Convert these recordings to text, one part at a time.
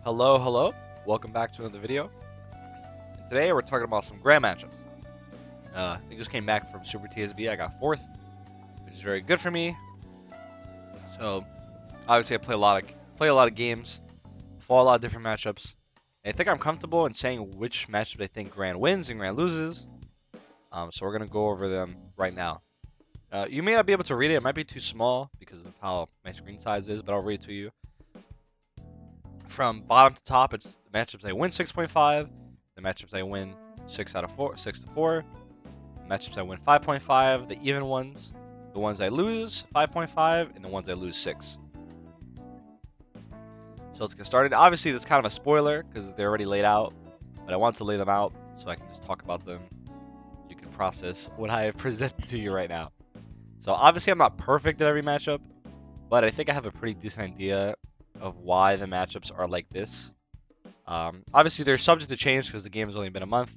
Hello, hello. Welcome back to another video. And today we're talking about some Gran matchups. I just came back from Super TSB. I got 4th, which is very good for me. So obviously I play a lot of games, follow a lot of different matchups. And I think I'm comfortable in saying which matchup I think Gran wins and Gran loses. So we're gonna go over them right now. You may not be able to read it. It might be too small because of how my screen size is, but I'll read it to you. From bottom to top, it's the matchups I win 6.5, the matchups I win 6 to 4, the matchups I win 5.5, the even ones, the ones I lose 5.5, and the ones I lose 6. So let's get started. Obviously, this is kind of a spoiler because they're already laid out, but I want to lay them out so I can just talk about them. You can process what I have presented to you right now. So obviously, I'm not perfect at every matchup, but I think I have a pretty decent idea of why the matchups are like this. Obviously, they're subject to change because the game has only been a month.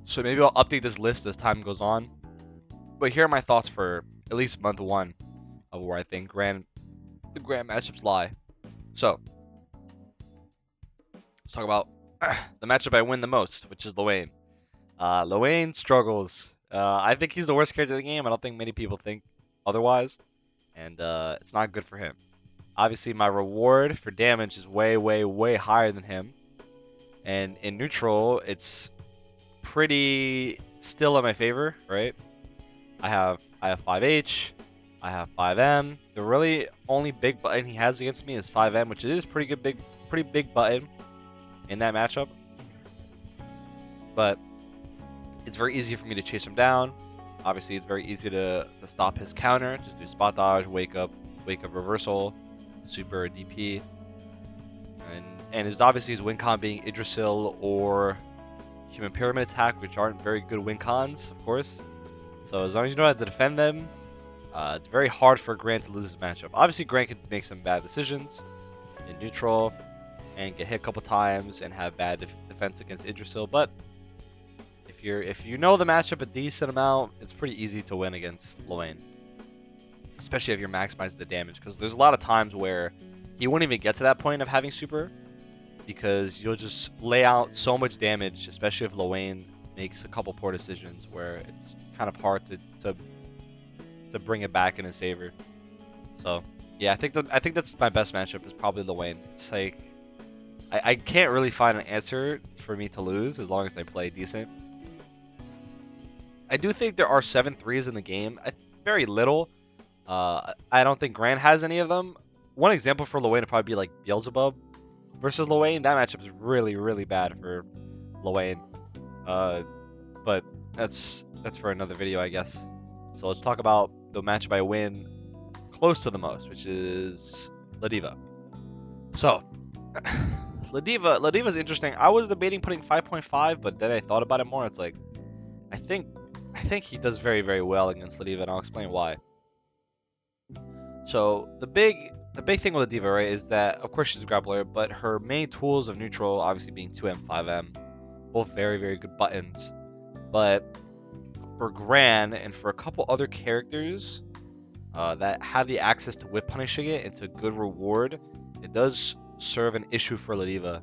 So maybe I'll update this list as time goes on. But here are my thoughts for at least month 1 of where I think the Gran matchups lie. So let's talk about the matchup I win the most, which is Lowain. Lowain struggles. I think he's the worst character in the game. I don't think many people think otherwise. And it's not good for him. Obviously, my reward for damage is way, way, way higher than him. And in neutral, it's pretty still in my favor, right? I have 5H, I have 5M. The really only big button he has against me is 5M, which is pretty big button in that matchup. But it's very easy for me to chase him down. Obviously, it's very easy to stop his counter. Just do spot dodge, wake up reversal, super DP, and it's obviously his win con being Yggdrasil or Human Pyramid Attack, which aren't very good win cons, of course. So as long as you know how to defend them, it's very hard for Gran to lose this matchup. Obviously, Gran could make some bad decisions in neutral and get hit a couple times and have bad defense against Yggdrasil, but if you know the matchup a decent amount, it's pretty easy to win against Lowain. Especially if you're maximizing the damage, because there's a lot of times where he won't even get to that point of having super, because you'll just lay out so much damage, especially if Lowain makes a couple poor decisions where it's kind of hard to bring it back in his favor. So yeah, I think that's my best matchup is probably Lowain. It's like I can't really find an answer for me to lose as long as I play decent. I do think there are 7-3s in the game. Very little. I don't think Gran has any of them. One example for Lowain would probably be like Beelzebub versus Lowain. That matchup is really, really bad for Lowain. But that's for another video, I guess. So let's talk about the matchup I win close to the most, which is Ladiva. So Ladiva's interesting. I was debating putting 5.5, but then I thought about it more. It's like I think he does very, very well against Ladiva, and I'll explain why. So the big thing with Ladiva, right, is that of course she's a grappler, but her main tools of neutral obviously being 2M, 5M, both very, very good buttons. But for Gran and for a couple other characters that have the access to whip punishing it, it's a good reward. It does serve an issue for Ladiva.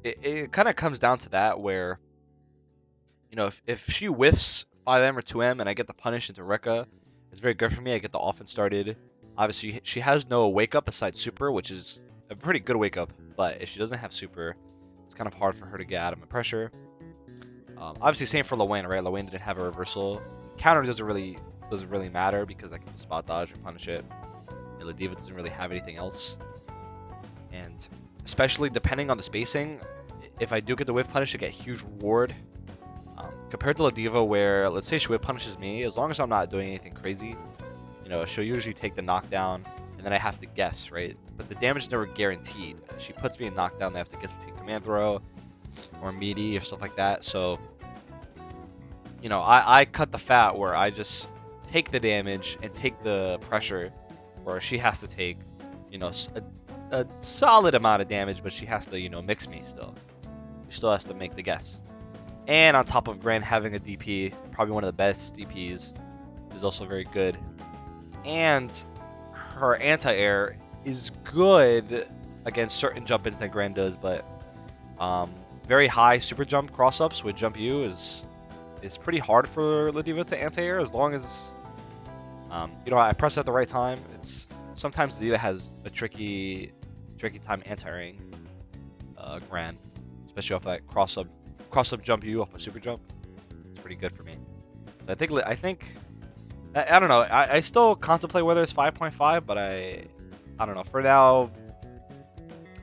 It kind of comes down to that where, you know, if she whiffs 5M or 2M and I get the punish into Rekka, it's very good for me. I get the offense started. Obviously, she has no wake up besides super, which is a pretty good wake up. But if she doesn't have super, it's kind of hard for her to get out of my pressure. Obviously, same for Lowain, right? Lowain didn't have a reversal. Counter doesn't really matter because I can spot dodge or punish it. And Ladiva doesn't really have anything else. And especially depending on the spacing, if I do get the whiff punish, I get a huge reward. Compared to Ladiva, where let's say she whip punishes me, as long as I'm not doing anything crazy, you know, she'll usually take the knockdown, and then I have to guess, right? But the damage is never guaranteed. She puts me in knockdown, I have to guess between command throw or meaty or stuff like that. So, you know, I cut the fat where I just take the damage and take the pressure, where she has to take, you know, a solid amount of damage, but she has to, you know, mix me still. She still has to make the guess. And on top of Gran having a DP, probably one of the best DPs, is also very good. And her anti-air is good against certain jump-ins that Gran does, but very high super jump cross-ups with jump U is pretty hard for Ladiva to anti-air as long as I press at the right time. It's sometimes Ladiva has a tricky time anti-airing Gran, especially off that cross-up jump U off a super jump. It's pretty good for me. So I think I don't know. I still contemplate whether it's 5.5, but I don't know. For now,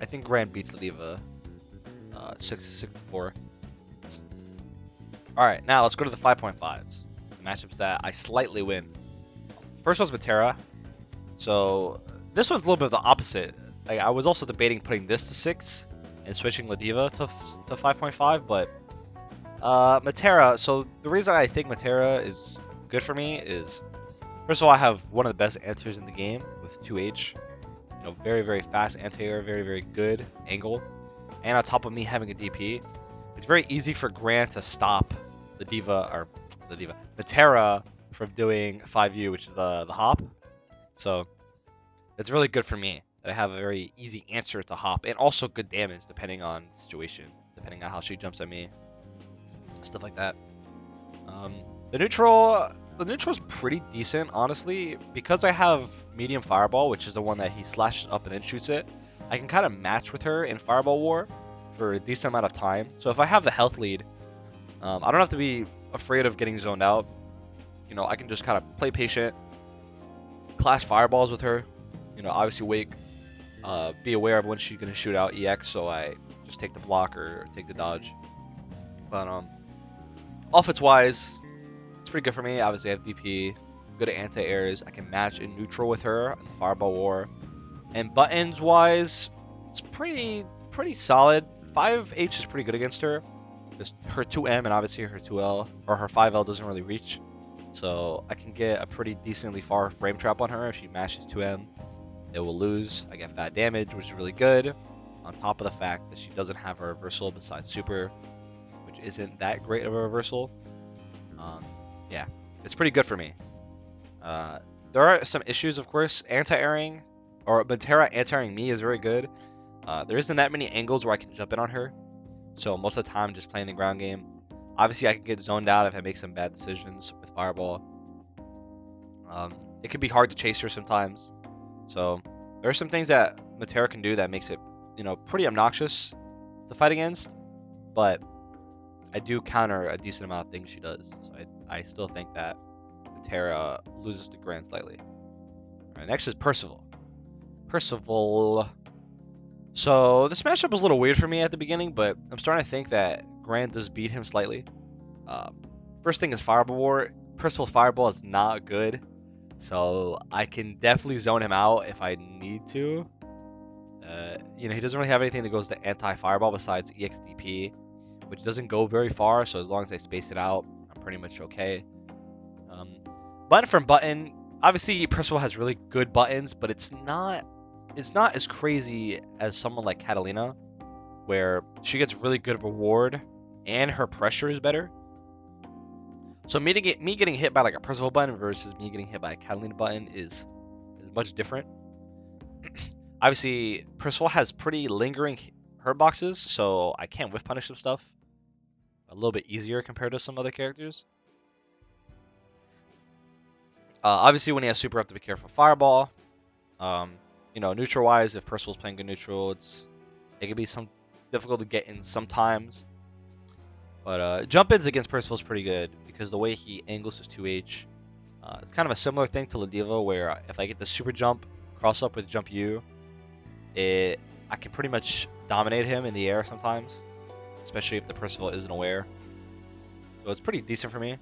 I think Gran beats Ladiva 6-4. All right, now let's go to the 5.5s. The matchups that I slightly win. First one's Matera. So this one's a little bit of the opposite. Like, I was also debating putting this to 6 and switching Ladiva to 5.5, but Matera. So the reason I think Matera is good for me is, first of all, I have one of the best answers in the game with 2H. Very, very fast anti-air, very, very good angle. And on top of me having a DP, it's very easy for Gran to stop Matera from doing 5U, which is the hop. So it's really good for me that I have a very easy answer to hop, and also good damage depending on the situation, depending on how she jumps at me, stuff like that. The neutral's pretty decent, honestly, because I have medium fireball, which is the one that he slashes up and then shoots it. I can kind of match with her in fireball war for a decent amount of time. So if I have the health lead, I don't have to be afraid of getting zoned out. I can just kind of play patient, clash fireballs with her. Obviously wake, be aware of when she's gonna shoot out EX, so I just take the block or take the dodge. But offense wise, it's pretty good for me. Obviously I have DP, good at anti-airs. I can match in neutral with her in the fireball war. And buttons wise, it's pretty solid. 5H is pretty good against her. Just her 2M and obviously her 2L, or her 5L doesn't really reach. So I can get a pretty decently far frame trap on her. If she mashes 2M, it will lose. I get fat damage, which is really good. On top of the fact that she doesn't have a reversal besides super, which isn't that great of a reversal. Yeah, it's pretty good for me. There are some issues, of course. Anti-airing, or Matera anti-airing me is very good. There isn't that many angles where I can jump in on her. So most of the time, just playing the ground game. Obviously, I can get zoned out if I make some bad decisions with fireball. It can be hard to chase her sometimes. So there are some things that Matera can do that makes it, pretty obnoxious to fight against. But I do counter a decent amount of things she does. So I still think that Matera loses to Gran slightly. All right, next is Percival. So this matchup was a little weird for me at the beginning, but I'm starting to think that Gran does beat him slightly. First thing is Fireball War. Percival's Fireball is not good, so I can definitely zone him out if I need to. He doesn't really have anything that goes to anti-Fireball besides EXDP, which doesn't go very far, so as long as I space it out, I'm pretty much okay. Button from button, obviously Percival has really good buttons, but it's not as crazy as someone like Catalina, where she gets really good reward and her pressure is better. So me getting hit by like a Percival button versus me getting hit by a Catalina button is much different. Obviously, Percival has pretty lingering hurt boxes, so I can't whiff punish some stuff a little bit easier compared to some other characters. Obviously, when he has super, I have to be careful. Fireball. Neutral wise, if Percival's playing good neutral, it can be some difficult to get in sometimes. But jump ins against Percival is pretty good because the way he angles his 2H, it's kind of a similar thing to Ladiva, where if I get the super jump cross up with jump U, I can pretty much dominate him in the air sometimes, especially if the Percival isn't aware. So it's pretty decent for me.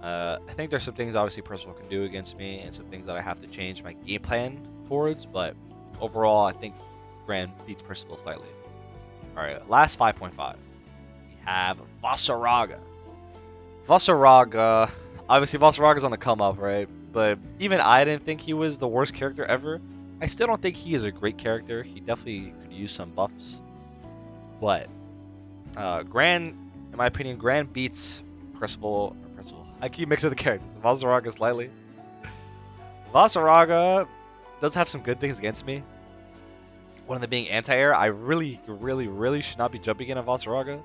I think there's some things obviously Percival can do against me, and some things that I have to change my game plan towards, but overall I think Gran beats Percival slightly. Alright, last 5.5. We have Vasaraga. Obviously Vasaraga's on the come up, right? But even I didn't think he was the worst character ever. I still don't think he is a great character. He definitely could use some buffs. But Gran, in my opinion, Gran beats Percival. I keep mixing the characters. Vasaraga slightly. Vasaraga does have some good things against me. One of them being anti-air. I really should not be jumping in on Vasaraga.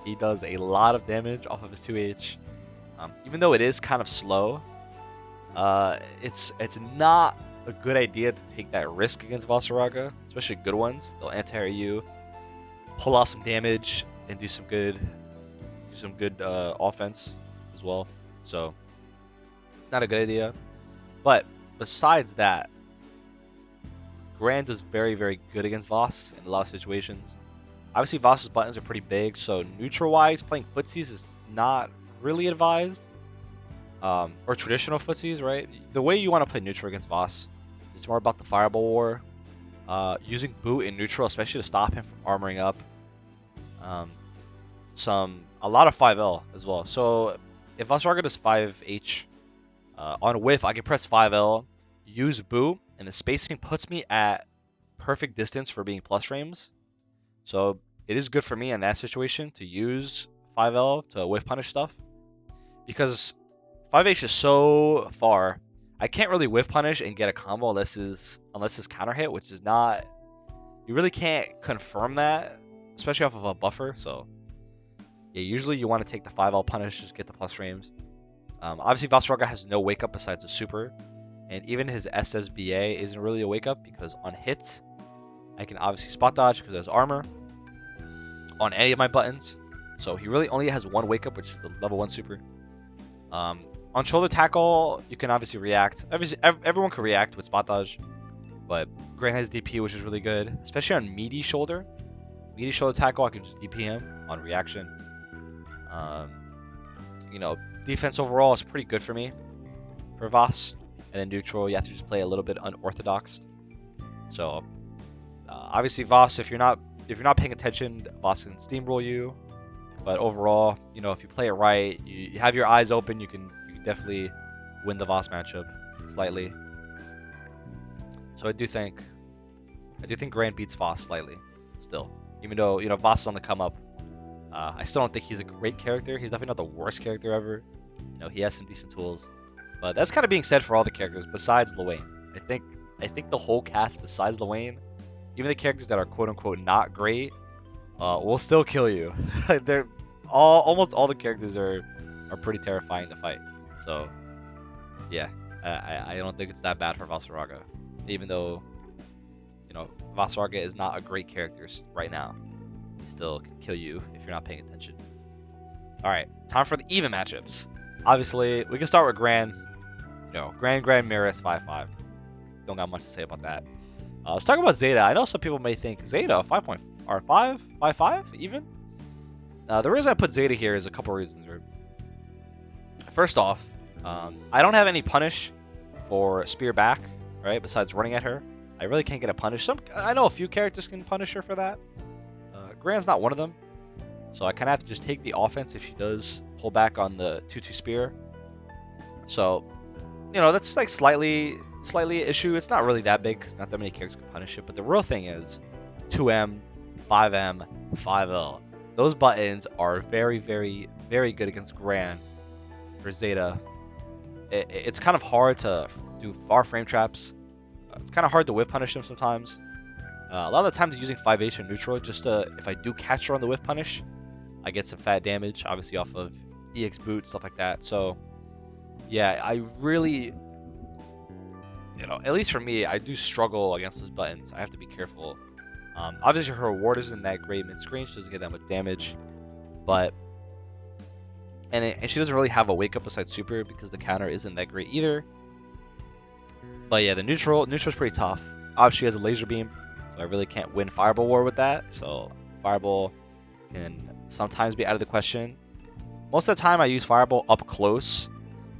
He does a lot of damage off of his 2H. Even though it is kind of slow, it's not a good idea to take that risk against Vasaraga, especially good ones. They'll anti-air you, pull out some damage, and do some good offense as well. So it's not a good idea. But besides that, Gran does very good against Voss in a lot of situations. Obviously, Voss's buttons are pretty big, so neutral-wise, playing footsies is not really advised. Or traditional footsies, right? The way you want to play neutral against Voss is more about the Fireball War. Using boot in neutral, especially to stop him from armoring up. A lot of 5L as well. So if Vasaraga does 5H on a whiff, I can press 5L, use boot, and the spacing puts me at perfect distance for being plus frames. So it is good for me in that situation to use 5L to whiff punish stuff. Because 5H is so far, I can't really whiff punish and get a combo unless it's counter hit, which is not... You really can't confirm that, especially off of a buffer. So yeah, usually you want to take the 5L punish, just get the plus frames. Obviously, Vasaraga has no wake up besides a super. And even his SSBA isn't really a wake up because on hits, I can obviously spot dodge because it has armor on any of my buttons. So he really only has one wake up, which is the level 1 super. On shoulder tackle, you can obviously react. Everyone can react with spot dodge, but Gran has DP, which is really good, especially on meaty shoulder. Meaty shoulder tackle, I can just DP him on reaction. You know, defense overall is pretty good for me for Voss. And then neutral, you have to just play a little bit unorthodox. So obviously Voss, if you're not paying attention, Voss can steamroll you. But overall, you know, if you play it right, you have your eyes open, you can definitely win the Voss matchup slightly. So I do think Gran beats Voss slightly still. Even though, you know, Voss is on the come up. I still don't think he's a great character. He's definitely not the worst character ever. You know, he has some decent tools. But that's kind of being said for all the characters besides Lowain. I think the whole cast besides Lowain, even the characters that are quote unquote not great, will still kill you. They're almost all the characters are pretty terrifying to fight. So yeah, I don't think it's that bad for Vasaraga, even though, you know, Vasaraga is not a great character right now. He still can kill you if you're not paying attention. All right, time for the even matchups. Obviously, we can start with Gran. You know, Gran Mirrors 5-5. Don't got much to say about that. Let's talk about Zeta. I know some people may think Zeta 5.5 even. The reason I put Zeta here is a couple reasons. First off, I don't have any punish for spear back, right? Besides running at her, I really can't get a punish. I know a few characters can punish her for that. Gran's not one of them, so I kind of have to just take the offense if she does pull back on the 2-2 spear. So, you know, that's like slightly an issue. It's not really that big because not that many characters can punish it. But the real thing is 2M, 5M, 5L. Those buttons are very good against Gran for Zeta. It's kind of hard to do far frame traps. It's kind of hard to whiff punish them sometimes. A lot of the times using 5H and neutral just to, if I do catch her on the whiff punish, I get some fat damage, obviously off of EX boot, stuff like that. So yeah, I really, you know, at least for me, I do struggle against those buttons. I have to be careful. Obviously her ward isn't that great mid-screen, she doesn't get that much damage, but and she doesn't really have a wake up besides super because the counter isn't that great either. But yeah, the neutral's pretty tough. Obviously she has a laser beam, so I really can't win Fireball War with that. So Fireball can sometimes be out of the question. Most of the time I use Fireball up close,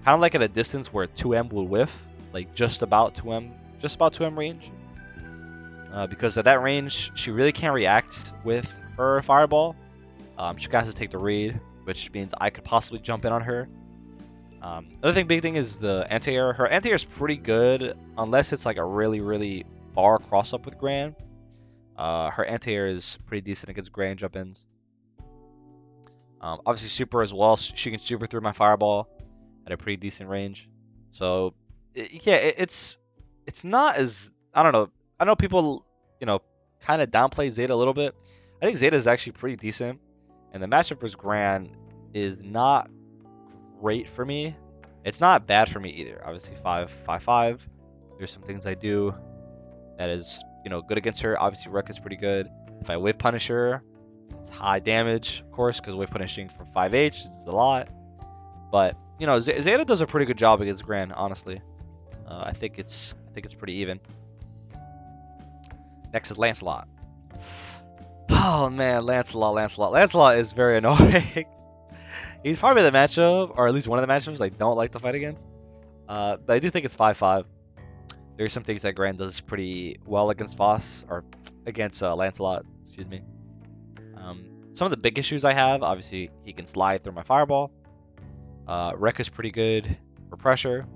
kind of like at a distance where 2M will whiff, like just about 2M range. Because at that range, she really can't react with her Fireball. She has to take the read, which means I could possibly jump in on her. Big thing is the anti-air. Her anti-air is pretty good, unless it's like a really far cross-up with Gran. Her anti-air is pretty decent against Gran jump-ins. Obviously super as well. She can super through my Fireball at a pretty decent range. So yeah, it's not as I don't know. I know people, kind of downplay Zeta a little bit. I think Zeta is actually pretty decent, and the matchup versus Gran is not great for me. It's not bad for me either. Obviously, 5/5/5. There's some things I do that is, good against her. Obviously, Wreck is pretty good. If I wave punish her, it's high damage, of course, because wave punishing from 5H is a lot. But Zeta does a pretty good job against Gran. Honestly, I think it's pretty even. Next is Lancelot. Oh man, Lancelot is very annoying. He's probably the matchup, or at least one of the matchups I don't like to fight against. But I do think it's 5/5. There's some things that Gran does pretty well against Voss, or against Lancelot, excuse me. Some of the big issues I have, obviously, he can slide through my fireball. Wreck is pretty good for pressure.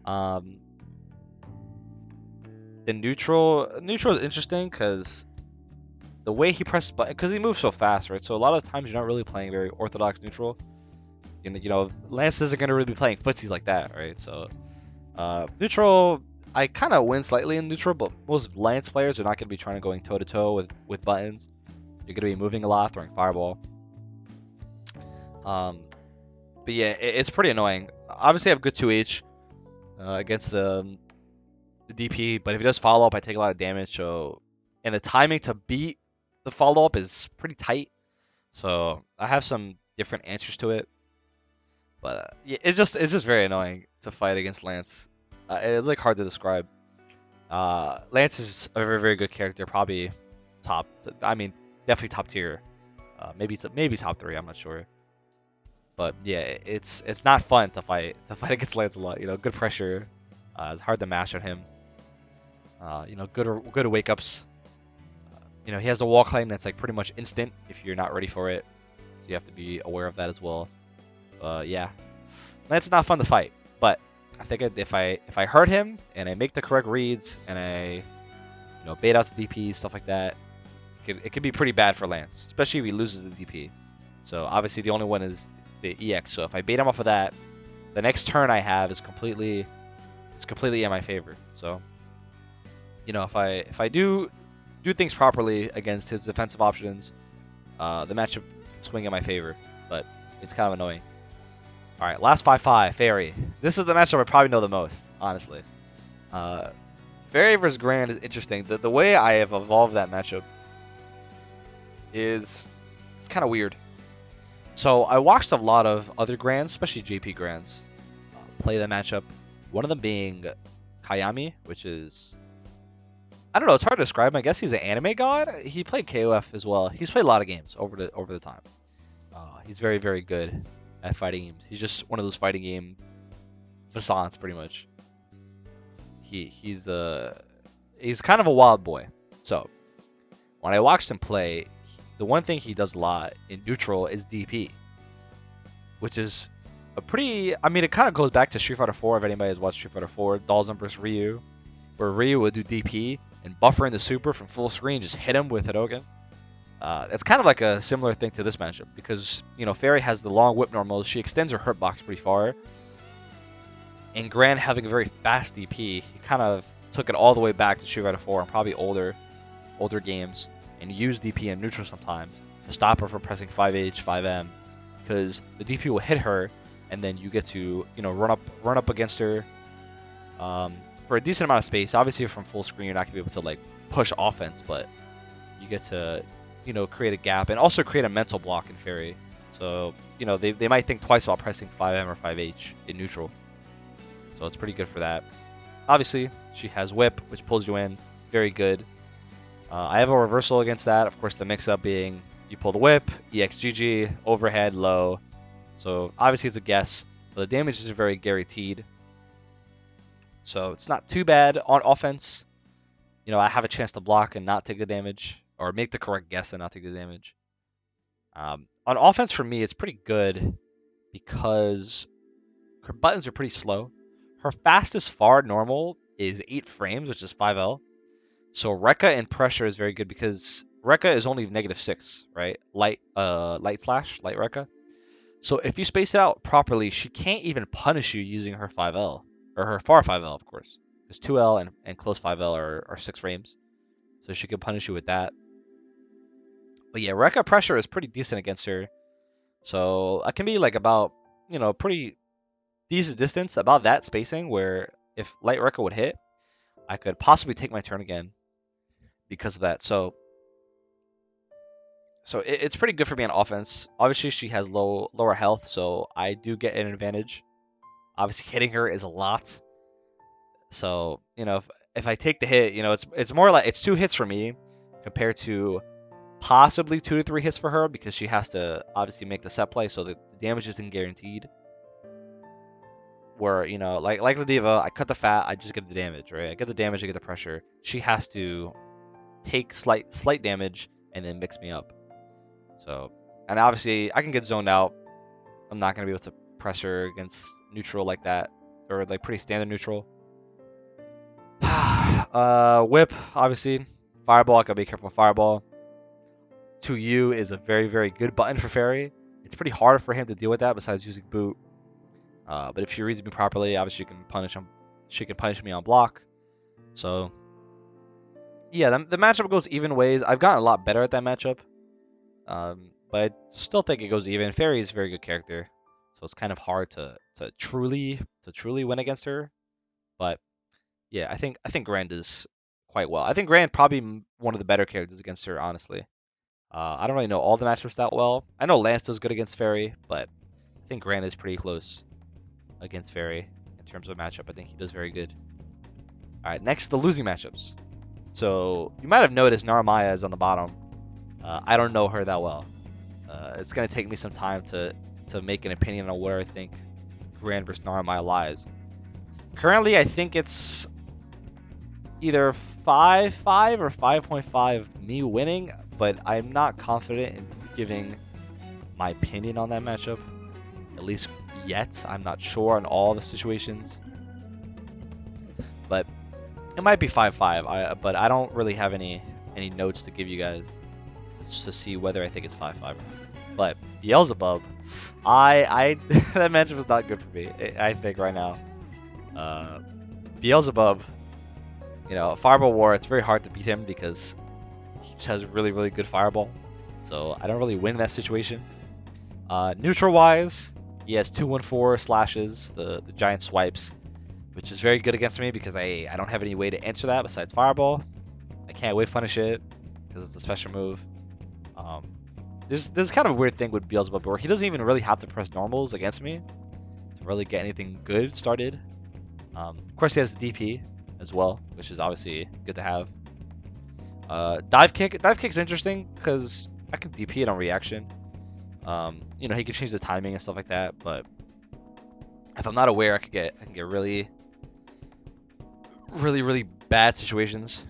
The neutral is interesting because the way he presses button, because he moves so fast, right? So a lot of times you're not really playing very orthodox neutral. Lance isn't going to really be playing footsies like that, right? So neutral, I kind of win slightly in neutral, but most Lance players are not going to be trying to going toe-to-toe with buttons. You're going to be moving a lot, throwing fireball. But yeah, it's pretty annoying. Obviously, I have good 2H against the DP, but if he does follow up, I take a lot of damage. So, and the timing to beat the follow up is pretty tight. So I have some different answers to it. But yeah, it's just very annoying to fight against Lance. It's like hard to describe. Lance is a very, very good character, probably top. I mean, definitely top tier. Maybe top 3. I'm not sure. But yeah, it's not fun to fight against Lance a lot. Good pressure. It's hard to mash on him. Good wake ups. He has the wall climb that's like pretty much instant if you're not ready for it. So you have to be aware of that as well. Yeah, Lance is not fun to fight. But I think if I hurt him and I make the correct reads and I bait out the DP, stuff like that, it could be pretty bad for Lance, especially if he loses the DP. So obviously the only one is the EX. So if I bait him off of that, the next turn I have is completely in my favor. So if I do things properly against his defensive options, the matchup can swing in my favor. But it's kind of annoying. All right, last 5/5 Fairy. This is the matchup I probably know the most, honestly. Fairy versus Gran is interesting. The way I have evolved that matchup it's kind of weird. So I watched a lot of other Grans, especially JP Grans, play the matchup. One of them being Kayami, which is, I don't know, it's hard to describe him. I guess he's an anime god. He played KOF as well. He's played a lot of games over the time. He's very, very good at fighting games. He's just one of those fighting game facades, pretty much. He's kind of a wild boy. So when I watched him play, the one thing he does a lot in neutral is DP, which is a pretty. I mean, it kind of goes back to Street Fighter 4. If anybody has watched Street Fighter 4, Dalzum versus Ryu, where Ryu would do DP and buffer in the super from full screen, just hit him with Hadouken. It's kind of like a similar thing to this matchup because Fairy has the long whip normals. She extends her hurt box pretty far, and Gran having a very fast DP, he kind of took it all the way back to Street Fighter 4 and probably older games, and used DP in neutral sometimes to stop her from pressing 5H, 5M, because the DP will hit her, and then you get to run up against her for a decent amount of space. Obviously, from full screen, you're not gonna be able to like push offense, but you get to create a gap and also create a mental block in Fairy. So they might think twice about pressing 5M or 5H in neutral. So it's pretty good for that. Obviously, she has whip, which pulls you in. Very good. I have a reversal against that. Of course, the mix-up being you pull the whip, EXGG, overhead, low. So obviously it's a guess, but the damage is very guaranteed. So it's not too bad on offense. I have a chance to block and not take the damage, or make the correct guess and not take the damage. On offense, for me, it's pretty good because her buttons are pretty slow. Her fastest far normal is 8 frames, which is 5L. So Rekka and pressure is very good because Rekka is only -6, right? Light Rekka. So if you space it out properly, she can't even punish you using her 5L or her far 5L, of course. Because 2L and close 5L are 6 frames. So she can punish you with that. But yeah, Rekka pressure is pretty decent against her. So I can be like about, pretty decent distance, about that spacing, where if light Rekka would hit, I could possibly take my turn again because of that. So it's pretty good for me on offense. Obviously, she has lower health, so I do get an advantage. Obviously, hitting her is a lot. So, if I take the hit, it's more like it's 2 hits for me compared to possibly 2 to 3 hits for her, because she has to obviously make the set play, so the damage isn't guaranteed. Where, like Ladiva, I cut the fat, I just get the damage, right? I get the damage, I get the pressure. She has to take slight damage and then mix me up. So, and obviously I can get zoned out. I'm not gonna be able to press her against neutral like that, or like pretty standard neutral. Whip, obviously. Fireball, I gotta be careful with Fireball. 2U is a very, very good button for Fairy. It's pretty hard for him to deal with that besides using Boot. But if she reads me properly, obviously she can punish me on block. So yeah, the matchup goes even ways. I've gotten a lot better at that matchup. But I still think it goes even. Fairy is a very good character, so it's kind of hard to truly win against her. But yeah, I think Gran does quite well. I think Gran probably one of the better characters against her, honestly. I don't really know all the matchups that well. I know Lance does good against Fairy, but I think Gran is pretty close against Fairy in terms of matchup. I think he does very good. All right, next, the losing matchups. So you might have noticed Narmaya is on the bottom. I don't know her that well. It's gonna take me some time to make an opinion on where I think Gran versus Narmaya lies. Currently, I think it's either 5-5 or 5.5 me winning, but I'm not confident in giving my opinion on that matchup, at least yet. I'm not sure on all the situations, but it might be 5-5. But I don't really have any notes to give you guys to see whether I think it's 5-5 or not. But Beelzebub, that matchup was not good for me, I think, right now. Beelzebub, Fireball War, it's very hard to beat him because he just has really, really good Fireball. So I don't really win that situation. Neutral-wise, he has 2-1-4 slashes, the giant swipes, which is very good against me because I don't have any way to answer that besides Fireball. I can't wave punish it because it's a special move. There's kind of a weird thing with Beelzebub where he doesn't even really have to press normals against me to really get anything good started. Of course, he has DP as well, which is obviously good to have. Dive kick's interesting because I can DP it on reaction. He can change the timing and stuff like that, but if I'm not aware, I can get really, really, really bad situations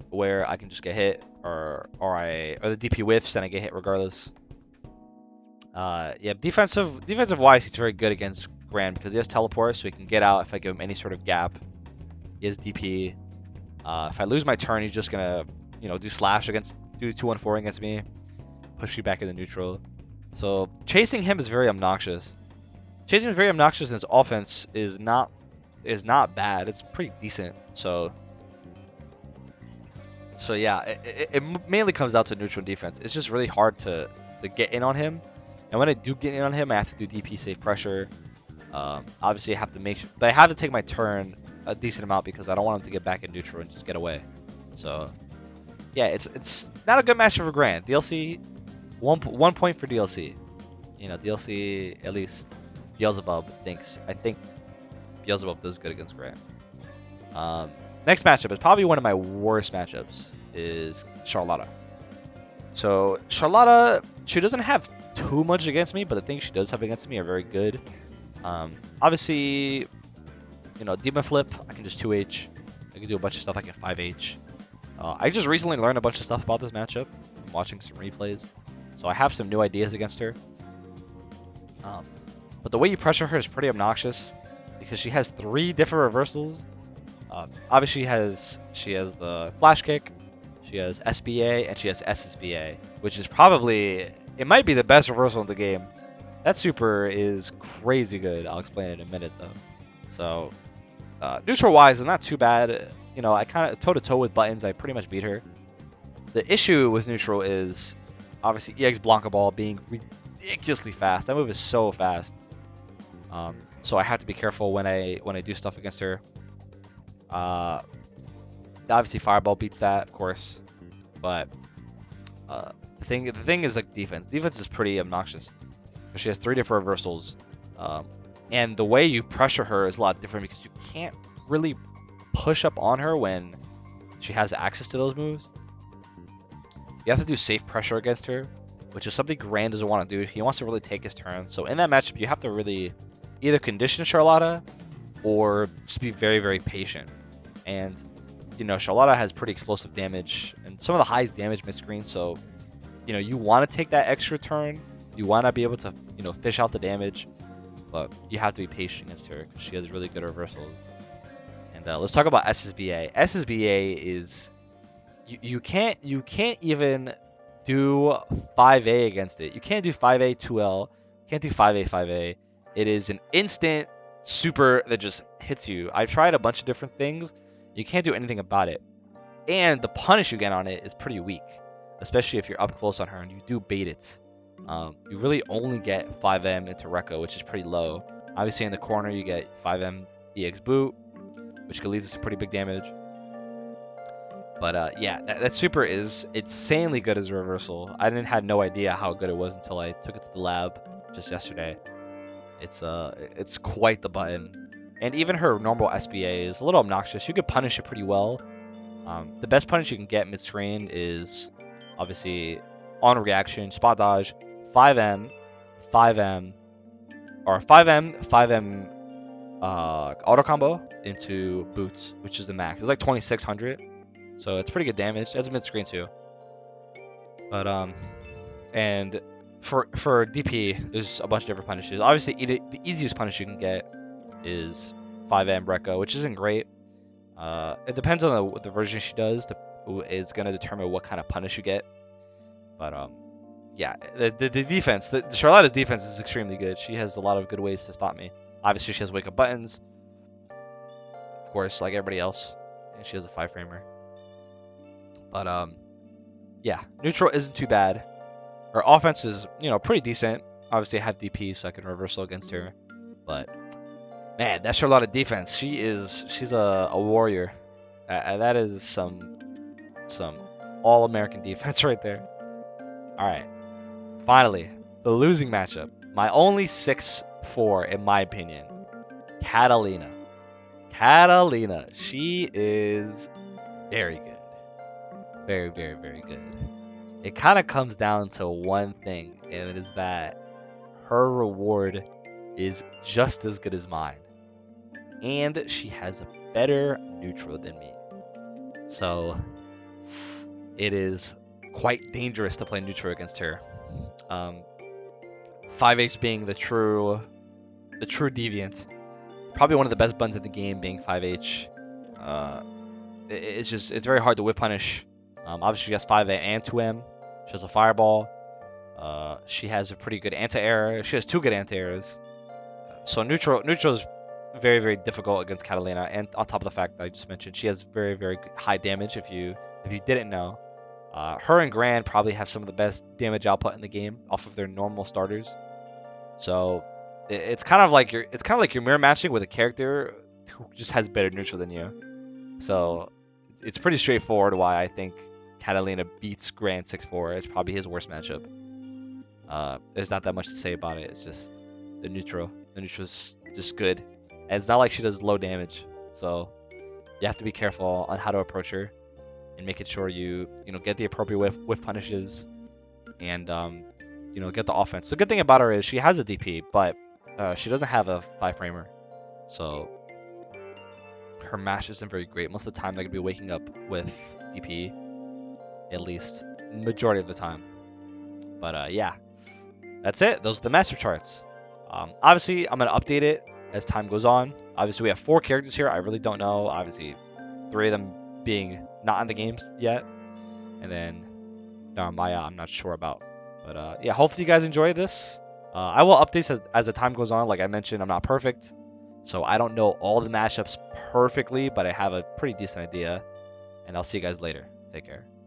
where I can just get hit, or the DP whiffs and I get hit regardless. Yeah, defensive wise, he's very good against Gran because he has teleport, so he can get out if I give him any sort of gap. He has DP. If I lose my turn, he's just gonna do slash do 2-1-4 against me, push me back into neutral. So chasing him is very obnoxious. Chasing him is very obnoxious, and his offense is not bad. It's pretty decent. So yeah, it mainly comes down to neutral defense. It's just really hard to get in on him, and when I do get in on him, I have to do DP save pressure. Obviously, I have to but I have to take my turn a decent amount because I don't want him to get back in neutral and just get away. So yeah, it's not a good match for Gran. DLC, one point for DLC. DLC, at least Beelzebub I think Beelzebub does good against Gran. Next matchup is probably one of my worst matchups, is Charlotta. So Charlotta, she doesn't have too much against me, but the things she does have against me are very good. Obviously, Demon Flip, I can just 2H. I can do a bunch of stuff. I can 5H. I just recently learned a bunch of stuff about this matchup. I'm watching some replays, so I have some new ideas against her. But the way you pressure her is pretty obnoxious because she has 3 different reversals. Obviously, she has the flash kick, she has SBA, and she has SSBA, which is it might be the best reversal in the game. That super is crazy good. I'll explain it in a minute though. So Neutral wise is not too bad. You know, I kind of toe to toe with buttons. I pretty much beat her. The issue with neutral is obviously EX Blanca Ball being ridiculously fast. That move is so fast. So I have to be careful when I do stuff against her. Obviously Fireball beats that, of course, but the thing is like defense. Defense is pretty obnoxious. She has 3 different reversals, and the way you pressure her is a lot different because you can't really push up on her when she has access to those moves. You have to do safe pressure against her, which is something Gran doesn't want to do. He wants to really take his turn. So in that matchup, you have to really either condition Charlotta or just be very, very patient. And, you know, Charlotta has pretty explosive damage and some of the highest damage Misc Gran. So, you know, you want to take that extra turn. You want to be able to, you know, fish out the damage. But you have to be patient against her because she has really good reversals. And let's talk about SSBA. SSBA is... You can't even do 5A against it. You can't do 5A 2L. You can't do 5A 5A. It is an instant super that just hits you. I've tried a bunch of different things. You can't do anything about it. And the punish you get on it is pretty weak, especially if you're up close on her and you do bait it. You really only get 5M into Rekka, which is pretty low. Obviously in the corner you get 5M EX boot, which could lead to some pretty big damage. But yeah, that super is insanely good as a reversal. I had no idea how good it was until I took it to the lab just yesterday. It's quite the button. And even her normal SBA is a little obnoxious. You could punish it pretty well. The best punish you can get Misc Gran is obviously on reaction, spot dodge, 5M, 5M, or 5M, 5M auto combo into boots, which is the max. It's like 2600. So it's pretty good damage. That's Misc Gran too. But and for DP, there's a bunch of different punishes. Obviously, the easiest punish you can get is 5M Rekka, which isn't great. It depends on the version she does. Is gonna determine what kind of punish you get. But yeah, the defense, the Charlotta's defense is extremely good. She has a lot of good ways to stop me. Obviously, she has wake up buttons, of course, like everybody else, and she has a 5-framer. But yeah, neutral isn't too bad. Her offense is, you know, pretty decent. Obviously, I have DP, so I can reversal against her. But man, that Charlotta defense, she's a warrior. That is some all-American defense right there. All right, finally, the losing matchup. My only 6-4 in my opinion. Catalina. Catalina, she is very good. Very, very, very good. It kind of comes down to one thing, and it is that her reward is just as good as mine. And she has a better neutral than me. So it is quite dangerous to play neutral against her. 5H being the true deviant. Probably one of the best buttons in the game being 5H. It's very hard to whip punish. Obviously, she has 5A and 2M. She has a fireball. She has a pretty good anti-air. She has 2 good anti-airs. So neutral is very, very difficult against Catalina. And on top of the fact that I just mentioned, she has very, very high damage. If you didn't know, her and Gran probably have some of the best damage output in the game off of their normal starters. So it's kind of like you're mirror matching with a character who just has better neutral than you. So it's pretty straightforward why I think Catalina beats Gran 6-4. It's probably his worst matchup. There's not that much to say about it. It's just the neutral. The neutral's just good. And it's not like she does low damage. So you have to be careful on how to approach her and making sure you get the appropriate whiff punishes and get the offense. The good thing about her is she has a DP, but she doesn't have a 5-framer. So her mash isn't very great. Most of the time they're gonna be waking up with DP, at least majority of the time. But yeah, that's it. Those are the master charts. Obviously I'm gonna update it as time goes on. Obviously we have 4 characters here. I really don't know. Obviously 3 of them being not in the games yet, and then Maya I'm not sure about. But yeah, hopefully you guys enjoy this. I will update as the time goes on. Like I mentioned, I'm not perfect, So I don't know all the matchups perfectly, but I have a pretty decent idea. And I'll see you guys later. Take care.